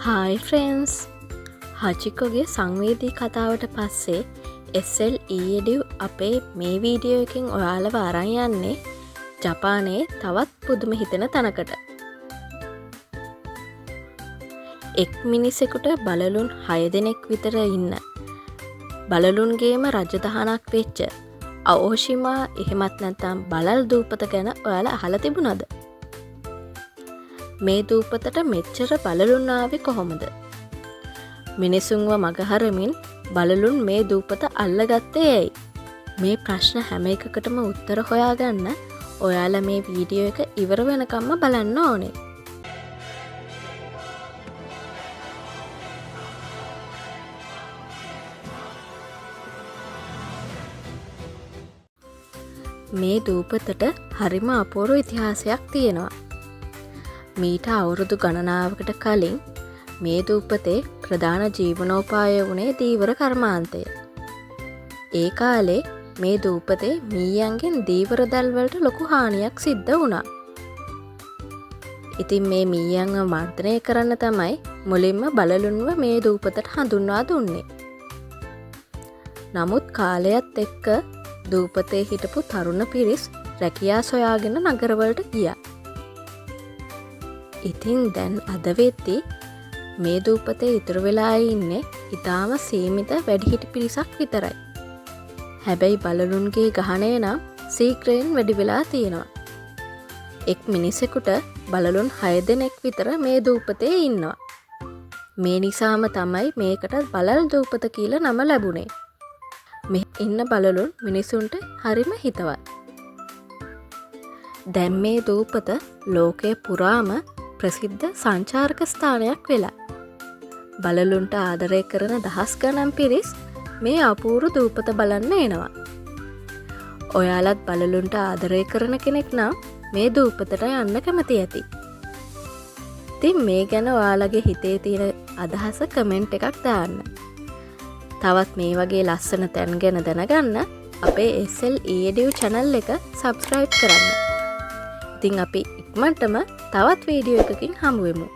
Hi friends හචිකෝගේ සංවේදී කතාවට පස්සේ SLEdu අපේ මේ වීඩියෝ එකෙන් ඔයාලව අරන් යන්නේ ජපානයේ තවත් පුදුම හිතෙන තැනකට. එක් මිනිසෙකුට බලලුන් 6 දෙනෙක් විතර ඉන්න බලලුන්ගේම රජදහනක් වෙච්ච අෝෂිමා එහෙමත් නැත්නම් බලල් දූපත ගැන ඔයාලා අහලා තිබුණාද? මේ දූපතට මෙච්චර බලලුන් ආවේ කොහොමද? මිනිසුන්ව මගහරමින් බලලුන් මේ දූපත අල්ලගත්තේ ඇයි? මේ ප්‍රශ්න හැම එකකටම උත්තර හොයාගන්න ඔයාලා මේ වීඩියෝ එක ඉවර වෙනකම්ම බලන්න ඕනේ. මේ දූපතට හරිම අපූර්ව ඉතිහාසයක් තියෙනවා. මීට අවුරුදු ගණනාවකට කලින් මේ දූපතේ ප්‍රධාන ජීවනෝපාය වුණේ දීවර කර්මාන්තය. ඒ කාලේ මේ දූපතේ මීයන්ගෙන් දීවර දැල්වලට ලොකු හානියක් සිද්ධ වුණා. ඉතින් මේ මීයන්ව මර්ධනය කරන්න තමයි මුලින්ම බලලුන්ව මේ දූපතට හඳුන්වා දුන්නේ. නමුත් කාලයත් එක්ක දූපතේ හිටපු තරුණ පිරිස් රැකියා සොයාගෙන නගරවලට ගියා. ඉතින් දැන් අද වෙද්දී මේ දූපතේ ඉතුරු වෙලා ඉන්නේ ඊටාම සීමිත වැඩිහිටි පිරිසක් විතරයි. හැබැයි බලලුන්ගේ ගහණය නම් සීක්‍රයෙන් වැඩි වෙලා තියෙනවා. එක් මිනිසෙකුට බලලුන් 6 දෙනෙක් විතර මේ දූපතේ ඉන්නවා. මේ නිසාම තමයි මේකට බලල් දූපත කියලා නම ලැබුණේ. මේ ඉන්න බලලුන් මිනිසුන්ට හරිම හිතවත්. දැන් මේ දූපත ලෝකයේ පුරාම ප්‍රසිද්ධ සංචාරක ස්ථානයක් වෙලා. බලලුන්ට ආදරය කරන දහස් ගණන් පිරිස් මේ අපූර්ව දූපත බලන්න එනවා. ඔයාලත් බලලුන්ට ආදරය කරන කෙනෙක් නම් මේ දූපතට යන්න කැමති ඇති. ඉතින් මේ ගැන ඔයාලගේ හිතේ තියෙන අදහස කමෙන්ට් එකක් දාන්න. තවත් මේ වගේ ලස්සන තැන් ගැන දැනගන්න අපේ SLEdu channel එක subscribe කරන්න. ඉතින් අපි ඉක්මනටම තවත් වීඩියෝ එකකින් හමු වෙමු.